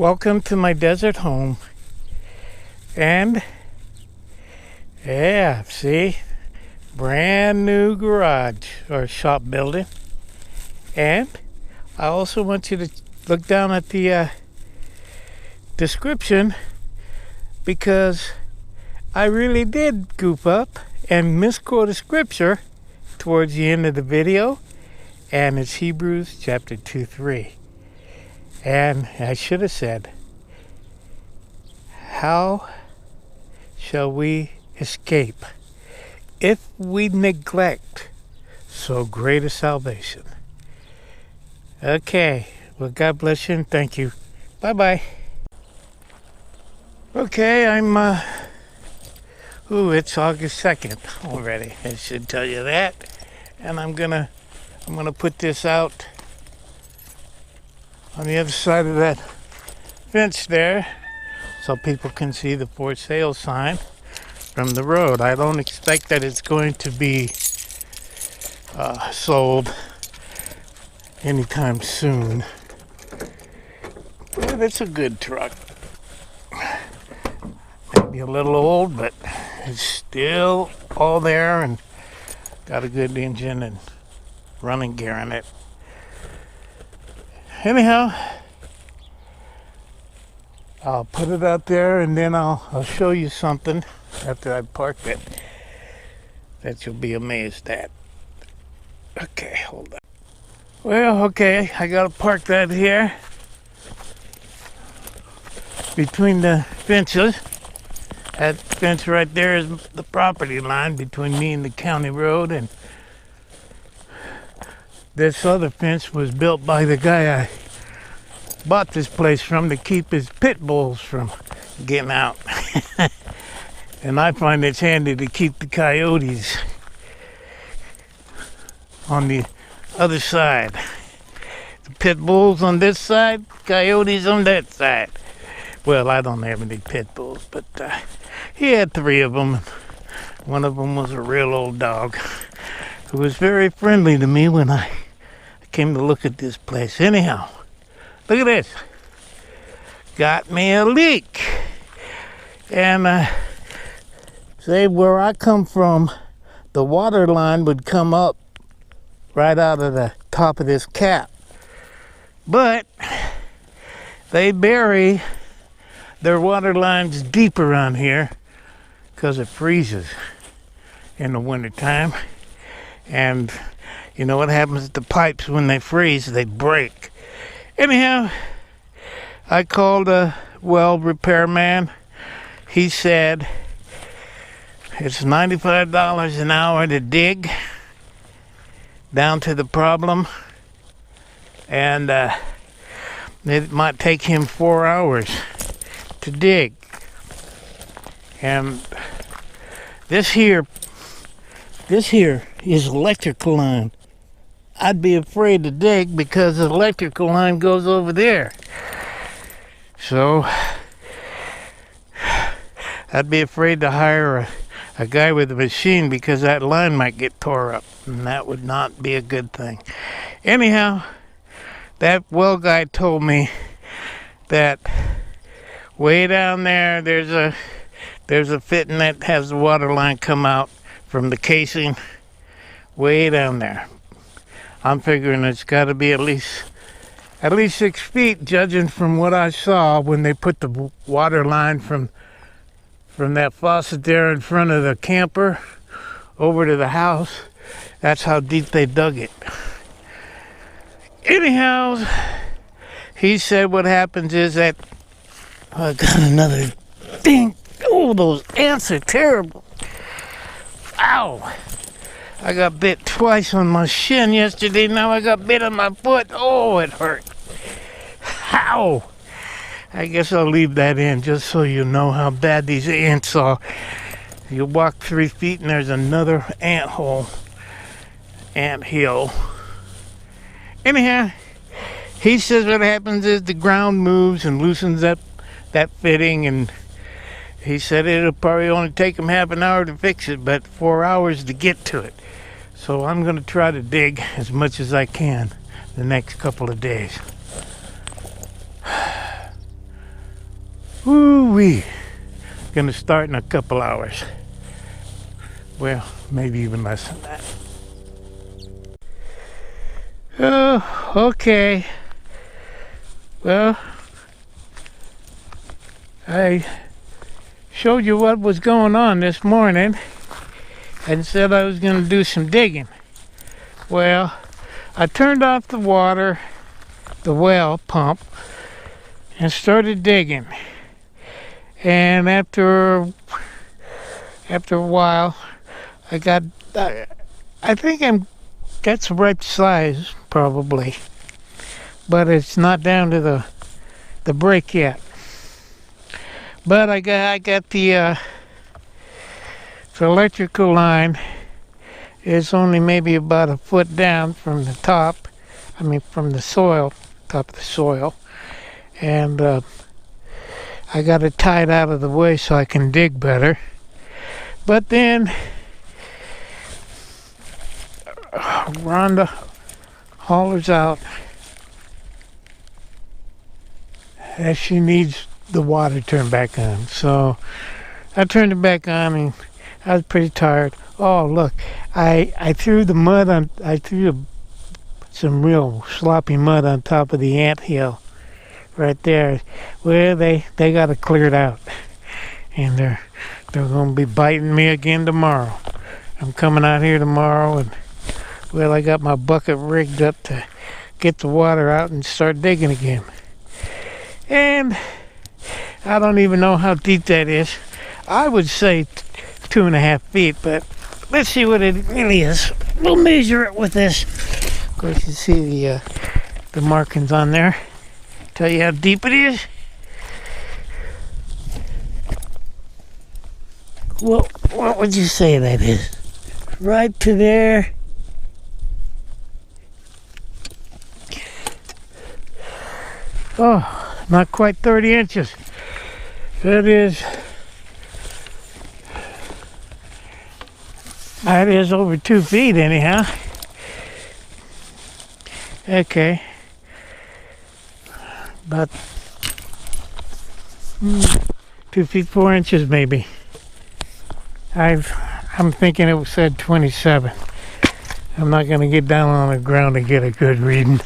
Welcome to my desert home. And yeah, see, brand new garage or shop building. And I also want you to look down at the description, because I really did goof up and misquote a scripture towards the end of the video, and it's Hebrews chapter 2:3. And I should have said, how shall we escape if we neglect so great a salvation? Okay, well, God bless you and thank you. Bye-bye. Okay, it's August 2nd already. I should tell you that. And I'm gonna put this out on the other side of that fence there so people can see the for sale sign from the road. I don't expect that it's going to be sold anytime soon, but it's a good truck. Maybe a little old, but it's still all there and got a good engine and running gear in it. Anyhow, I'll put it out there and then I'll show you something after I park it that you'll be amazed at. Okay, hold on. Well, okay, I gotta park that here between the fences. That fence right there is the property line between me and the county road, and this other fence was built by the guy I bought this place from to keep his pit bulls from getting out. And I find it's handy to keep the coyotes on the other side. The pit bulls on this side, coyotes on that side. Well, I don't have any pit bulls, but he had 3 of them. One of them was a real old dog who was very friendly to me when I came to look at this place. Anyhow, look at this. Got me a leak. And say where I come from, the water line would come up right out of the top of this cap. But they bury their water lines deep around here because it freezes in the wintertime. And you know what happens to the pipes when they freeze? They break. Anyhow, I called a well repairman. He said it's $95 an hour to dig down to the problem, and it might take him 4 hours to dig. And this here is electrical line. I'd be afraid to dig because the electrical line goes over there. So I'd be afraid to hire a guy with a machine because that line might get tore up, and that would not be a good thing. Anyhow, that well guy told me that way down there there's a fitting that has the water line come out from the casing way down there. I'm figuring it's got to be at least 6 feet, judging from what I saw when they put the water line from that faucet there in front of the camper over to the house. That's how deep they dug it. Anyhow, he said what happens is that I got another thing. Oh, those ants are terrible. Ow! I got bit twice on my shin yesterday. Now I got bit on my foot. Oh, it hurt. Ow! I guess I'll leave that in just so you know how bad these ants are. You walk 3 feet and there's another ant hill. Anyhow, he says what happens is the ground moves and loosens up that fitting, and he said it'll probably only take him half an hour to fix it, but 4 hours to get to it. So I'm going to try to dig as much as I can the next couple of days. Woo-wee. Gonna start in a couple hours. Well, maybe even less than that. Oh, okay. Well, I showed you what was going on this morning and said I was going to do some digging. Well, I turned off the water, the well pump, and started digging. And after a while, I think that's the right size probably, but it's not down to the break yet. But I got the electrical line is only maybe about a foot down from the top. I mean from the soil, top of the soil, and I got it tied out of the way so I can dig better. But then Rhonda hollers out that she needs the water turned back on. So I turned it back on and I was pretty tired. Oh look, I threw the mud on, some real sloppy mud on top of the anthill right there. Well, they got it cleared out. And they're gonna be biting me again tomorrow. I'm coming out here tomorrow and well, I got my bucket rigged up to get the water out and start digging again. And I don't even know how deep that is. I would say 2.5 feet, but let's see what it really is. We'll measure it with this. Of course, you see the markings on there. Tell you how deep it is. Well, what would you say that is? Right to there. Oh, not quite 30 inches. That is over 2 feet anyhow. Okay. About 2 feet 4 inches maybe. I'm thinking it said 27. I'm not gonna get down on the ground to get a good reading.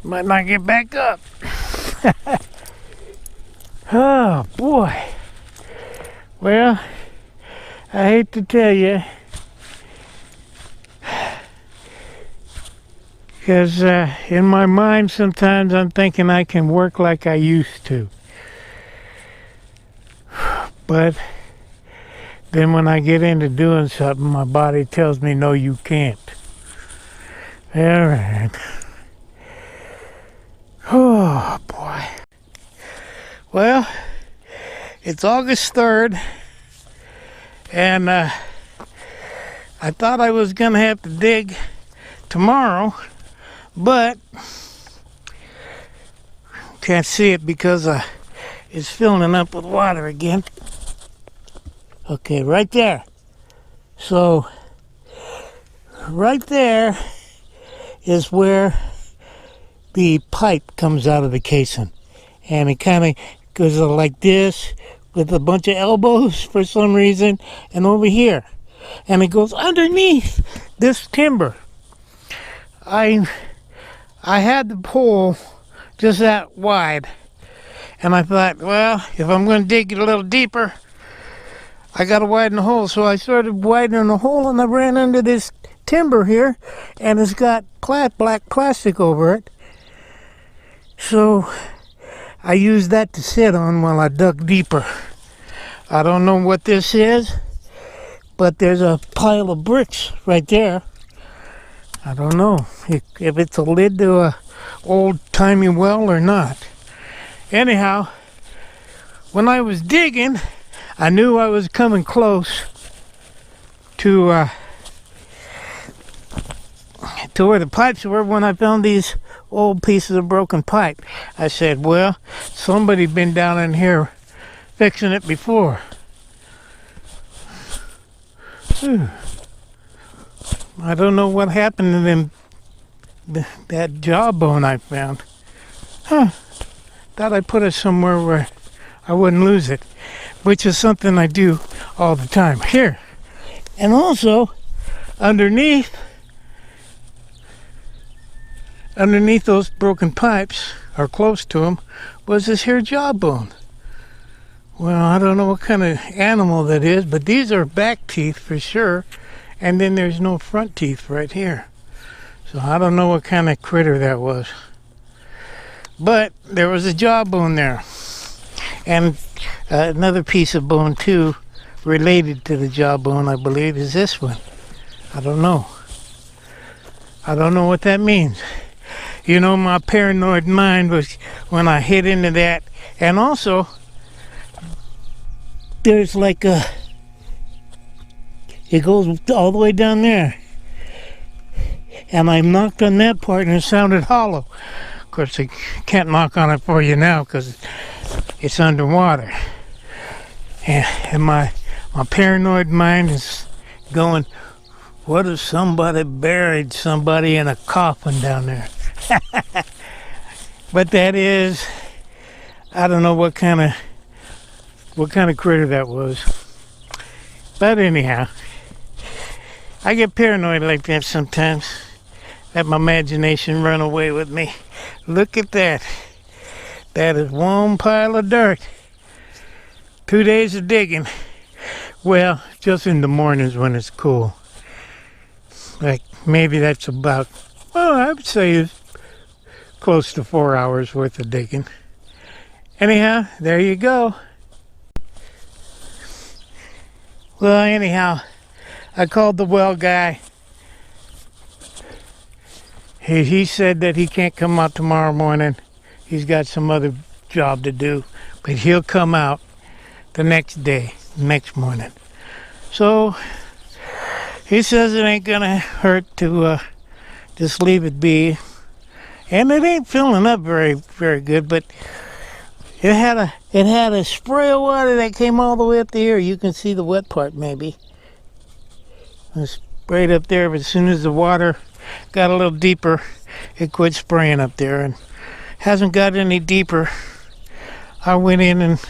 Might not get back up. Oh boy. Well, I hate to tell you, because in my mind sometimes I'm thinking I can work like I used to. But then when I get into doing something, my body tells me, no, you can't. All right. Oh, boy. Well, it's August 3rd, and I thought I was going to have to dig tomorrow, but can't see it because it's filling up with water again. Okay, right there. So, right there is where the pipe comes out of the casing. And it kind of goes like this with a bunch of elbows for some reason, and over here. And it goes underneath this timber. I had the pole just that wide. And I thought, well, if I'm going to dig it a little deeper, I got to widen the hole. So I started widening the hole, and I ran under this timber here, and it's got black plastic over it. So I used that to sit on while I dug deeper. I don't know what this is, but there's a pile of bricks right there. I don't know if it's a lid to a old-timey well or not. Anyhow, when I was digging, I knew I was coming close to where the pipes were when I found these old pieces of broken pipe. I said, well, somebody's been down in here fixing it before. I don't know what happened to them, that jawbone I found. Thought I put it somewhere where I wouldn't lose it, which is something I do all the time here. And also, underneath those broken pipes, or close to them, was this here jawbone. Well, I don't know what kind of animal that is, but these are back teeth for sure. And then there's no front teeth right here. So I don't know what kind of critter that was. But there was a jawbone there. And another piece of bone too, related to the jawbone, I believe, is this one. I don't know. I don't know what that means. You know, my paranoid mind was when I hit into that. And also, there's like a, it goes all the way down there. And I knocked on that part and it sounded hollow. Of course, I can't knock on it for you now because it's underwater. And my paranoid mind is going, what if somebody buried somebody in a coffin down there? But that is, I don't know what kind of critter that was. But anyhow, I get paranoid like that sometimes. Let my imagination run away with me. Look at that. That is one pile of dirt. 2 days of digging. Well, just in the mornings when it's cool. Like maybe that's about, well, I would say it's close to 4 hours worth of digging. Anyhow, there you go. Well, anyhow, I called the well guy. He said that he can't come out tomorrow morning. He's got some other job to do, but he'll come out the next day, next morning. So he says it ain't gonna hurt to just leave it be. And it ain't filling up very, very good, but it had a spray of water that came all the way up to here. You can see the wet part maybe. It sprayed up there, but as soon as the water got a little deeper, it quit spraying up there and hasn't got any deeper. I went in and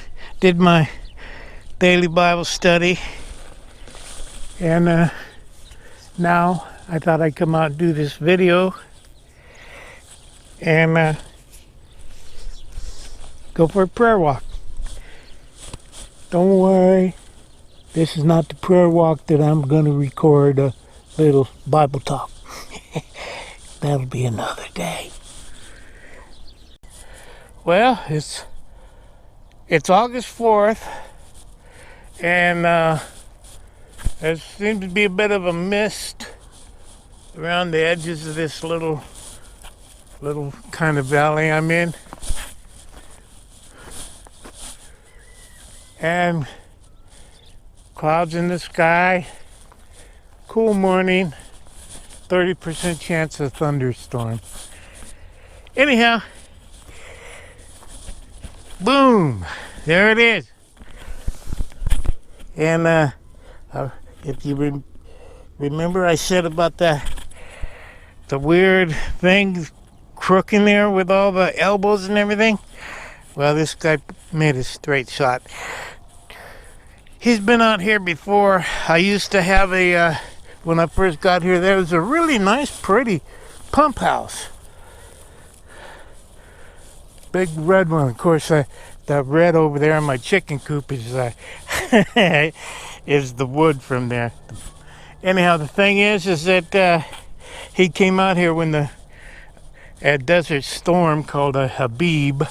did my daily Bible study, and now I thought I'd come out and do this video and go for a prayer walk. Don't worry, this is not the prayer walk that I'm going to record a little Bible talk. That'll be another day. Well, it's August 4th, and there seems to be a bit of a mist around the edges of this little kind of valley I'm in. And clouds in the sky, cool morning, 30% chance of thunderstorm. Anyhow, boom, there it is. And if you remember I said about the weird thing crooking there with all the elbows and everything? Well, this guy made a straight shot. He's been out here before. I used to have when I first got here, there was a really nice, pretty pump house. Big red one. Of course, that red over there in my chicken coop is is the wood from there. Anyhow, the thing is that he came out here when a desert storm called a Habib.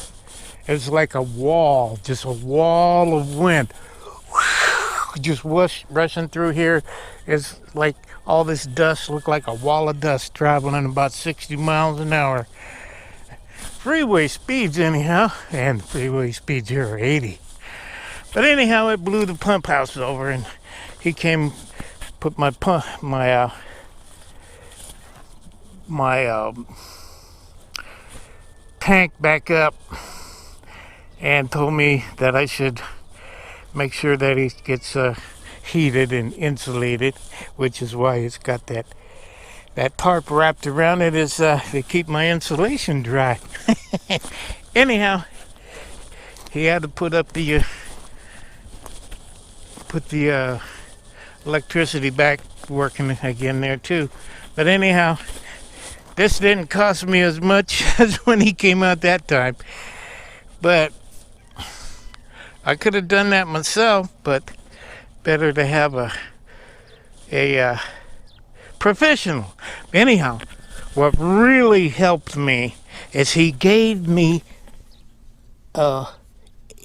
It was like a wall, just a wall of wind. Just rushing through here. It's like all this dust looked like a wall of dust traveling about 60 miles an hour. Freeway speeds anyhow, and freeway speeds here are 80. But anyhow, it blew the pump house over, and he came, put my tank back up, and told me that I should make sure that it gets heated and insulated, which is why it's got that tarp wrapped around it, is to keep my insulation dry. Anyhow, he had to put the electricity back working again there too. But anyhow, this didn't cost me as much as when he came out that time. But I could have done that myself, but better to have a professional. Anyhow, what really helped me is he gave me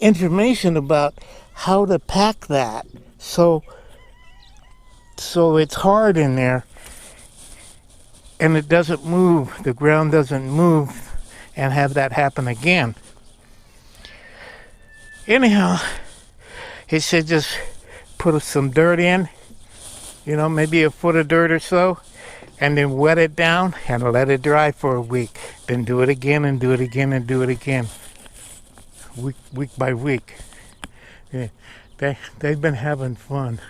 information about how to pack that so it's hard in there and it doesn't move, the ground doesn't move, and have that happen again. Anyhow, he said just put some dirt in, maybe a foot of dirt or so, and then wet it down and let it dry for a week. Then do it again and do it again and do it again. Week by week. Yeah, they've been having fun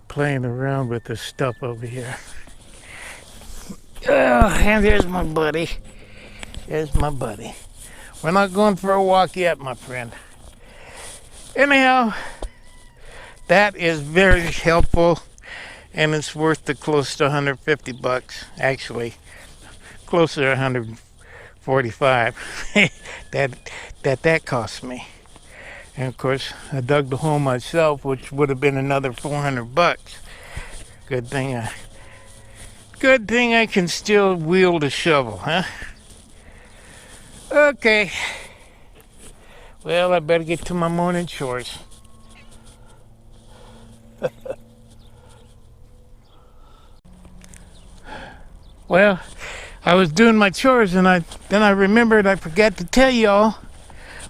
playing around with this stuff over here. Oh, and there's my buddy. There's my buddy. We're not going for a walk yet, my friend. Anyhow, that is very helpful, and it's worth the close to $150. Actually, closer to 145 that cost me. And of course, I dug the hole myself, which would have been another $400. Good thing I can still wield a shovel, huh? Okay. Well, I better get to my morning chores. Well, I was doing my chores and then I remembered I forgot to tell y'all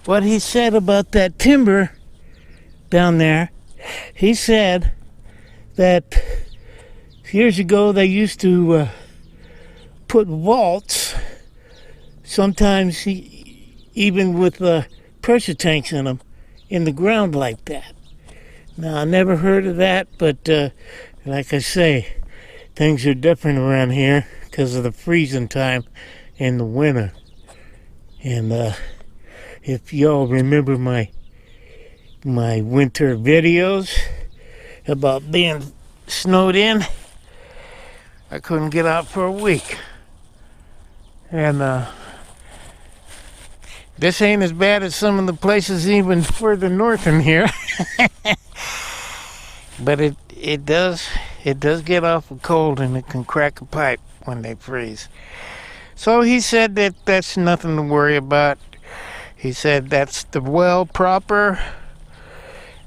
what he said about that timber down there. He said that years ago they used to put vaults, sometimes even with pressure tanks in them, in the ground like that. Now, I never heard of that, but like I say, things are different around here because of the freezing time in the winter. And if y'all remember my winter videos about being snowed in, I couldn't get out for a week. And this ain't as bad as some of the places even further north in here. But it does get awful cold, and it can crack a pipe when they freeze. So he said that that's nothing to worry about. He said that's the well proper,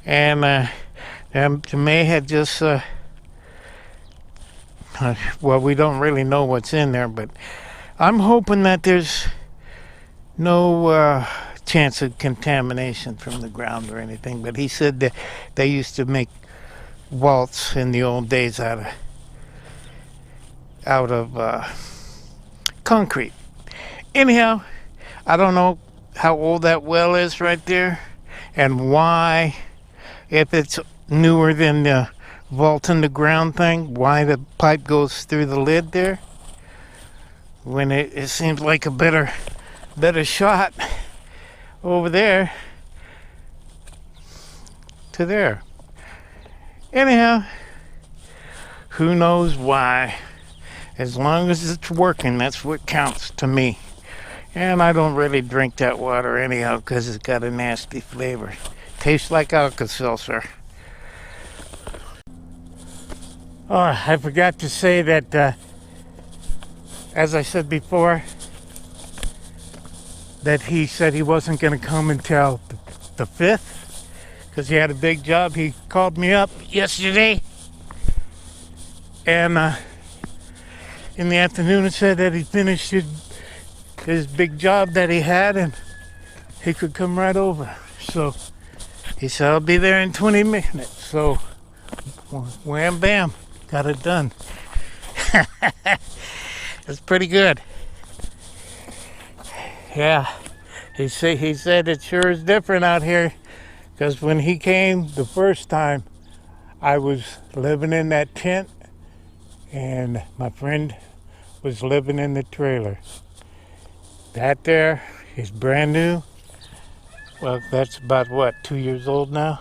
and may had just well, we don't really know what's in there, but I'm hoping that there's no chance of contamination from the ground or anything. But he said that they used to make vaults in the old days out of concrete. Anyhow, I don't know how old that well is right there and why, if it's newer than the vault in the ground thing, why the pipe goes through the lid there when it seems like a better shot over there to there. Anyhow, who knows why? As long as it's working, that's what counts to me. And I don't really drink that water anyhow because it's got a nasty flavor. Tastes like Alka-Seltzer. Oh, I forgot to say that, as I said before, that he said he wasn't going to come until the 5th because he had a big job. He called me up yesterday and in the afternoon and said that he finished his big job that he had and he could come right over. So he said, I'll be there in 20 minutes. So wham bam, got it done. That's pretty good. Yeah, he said it sure is different out here because when he came the first time, I was living in that tent and my friend was living in the trailer. That there is brand new. Well, that's about what, 2 years old now?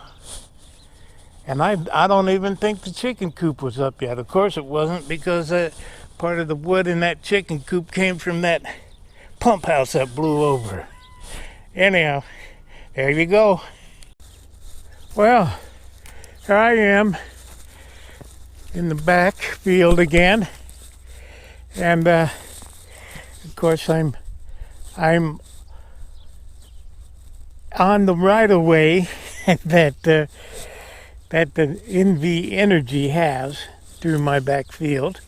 And I don't even think the chicken coop was up yet. Of course it wasn't, because part of the wood in that chicken coop came from that pump house that blew over. Anyhow, there you go. Well, here I am in the back field again. And of course I'm on the right of way that the NV Energy has through my back field.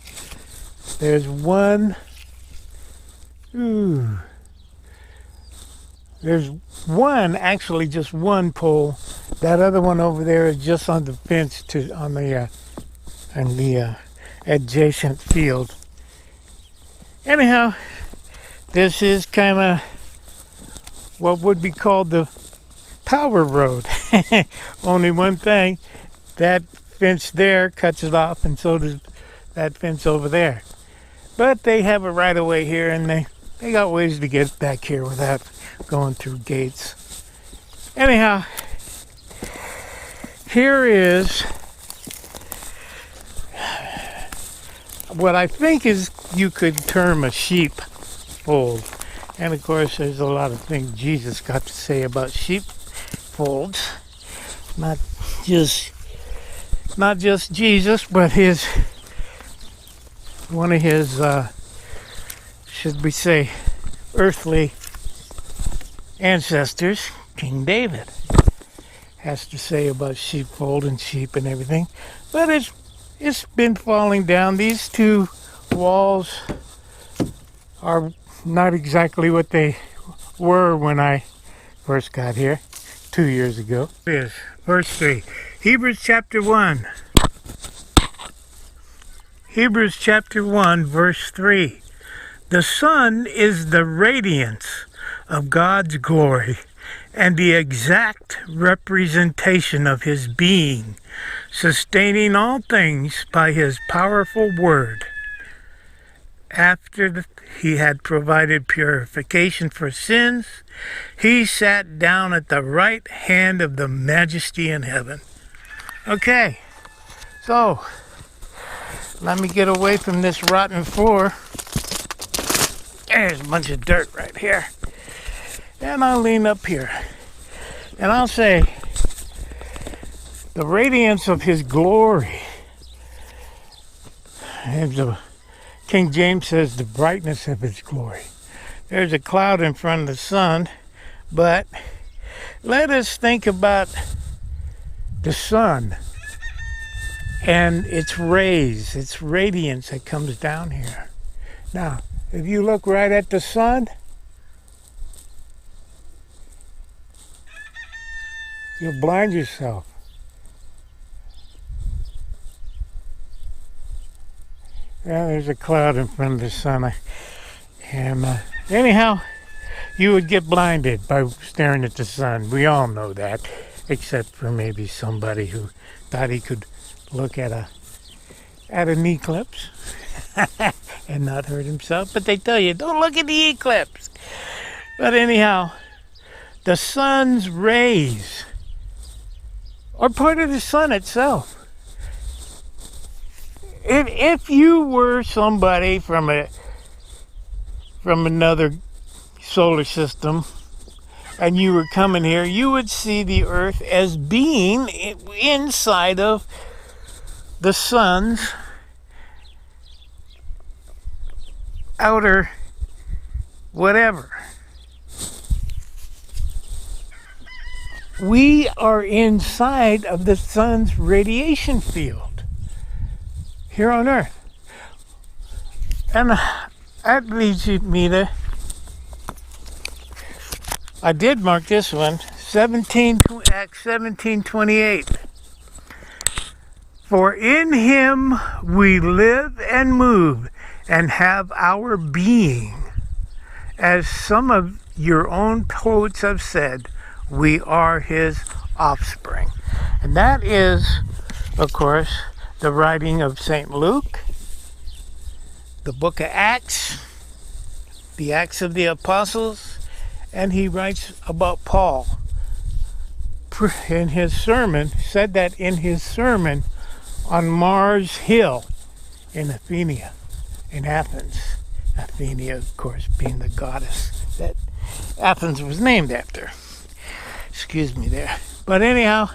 There's one, there's one, actually just one pole. That other one over there is just on the fence on the adjacent field. Anyhow, this is kind of what would be called the power road. Only one thing, that fence there cuts it off, and so does that fence over there. But they have a right of way here, and they got ways to get back here without going through gates. Anyhow, here is what I think is, you could term, a sheepfold. And of course there's a lot of things Jesus got to say about sheepfolds. Not just Jesus, but one of his should we say earthly ancestors, King David, has to say about sheepfold and sheep and everything. But it's been falling down. These two walls are not exactly what they were when I first got here 2 years ago. Here's verse 3. Hebrews chapter 1. Hebrews chapter 1, verse 3. The sun is the radiance of God's glory and the exact representation of his being, sustaining all things by his powerful word. After he had provided purification for sins, he sat down at the right hand of the majesty in heaven. Okay, so let me get away from this rotten floor. There's a bunch of dirt right here. And I'll lean up here. And I'll say, the radiance of his glory. And King James says the brightness of his glory. There's a cloud in front of the sun, but let us think about the sun and its rays, its radiance that comes down here. Now, if you look right at the sun, you'll blind yourself. Yeah, there's a cloud in front of the sun. And anyhow, you would get blinded by staring at the sun. We all know that, except for maybe somebody who thought he could look at an eclipse and not hurt himself. But they tell you, don't look at the eclipse. But anyhow, the sun's rays are part of the sun itself. If you were somebody from another solar system and you were coming here, you would see the Earth as being inside of the sun's outer whatever. We are inside of the sun's radiation field here on Earth. And that leads me to, I did mark this one, Acts 17:28. For in him we live and move and have our being. As some of your own poets have said, we are his offspring. And that is, of course, the writing of St. Luke, the book of Acts, the Acts of the Apostles, and he writes about Paul, in his sermon, said that in his sermon on Mars Hill in Athenia, in Athens. Athenia, of course, being the goddess that Athens was named after. Excuse me there. But anyhow,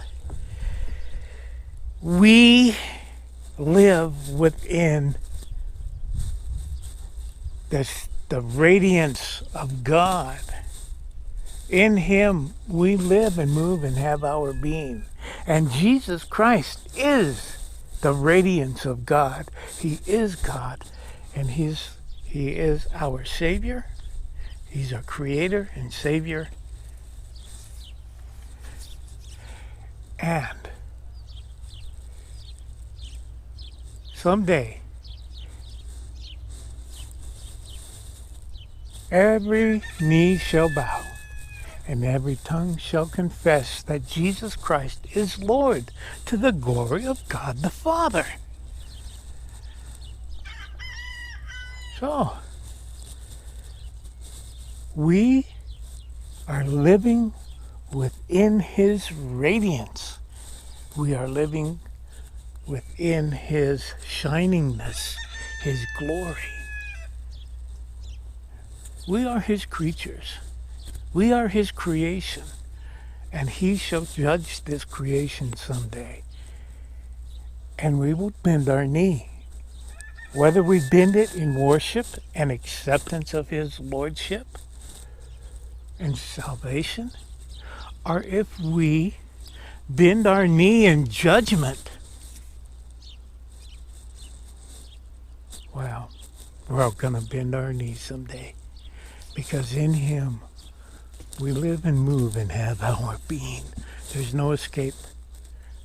we live within the radiance of God. In him we live and move and have our being. And Jesus Christ is the radiance of God. He is God, and he is our Savior. He's our Creator and Savior. And someday, every knee shall bow and every tongue shall confess that Jesus Christ is Lord, to the glory of God the Father. So, we are living within his radiance. We are living within his shiningness, his glory. We are his creatures. We are his creation, and he shall judge this creation someday. And we will bend our knee, whether we bend it in worship and acceptance of his lordship and salvation, or if we bend our knee in judgment. Well, we're all going to bend our knees someday, because in him we live and move and have our being. There's no escape.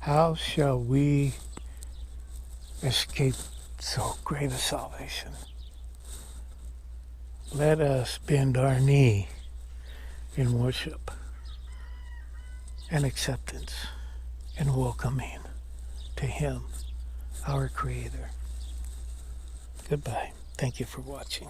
How shall we escape so great a salvation? Let us bend our knee in worship and acceptance and welcoming to him, our Creator. Goodbye. Thank you for watching.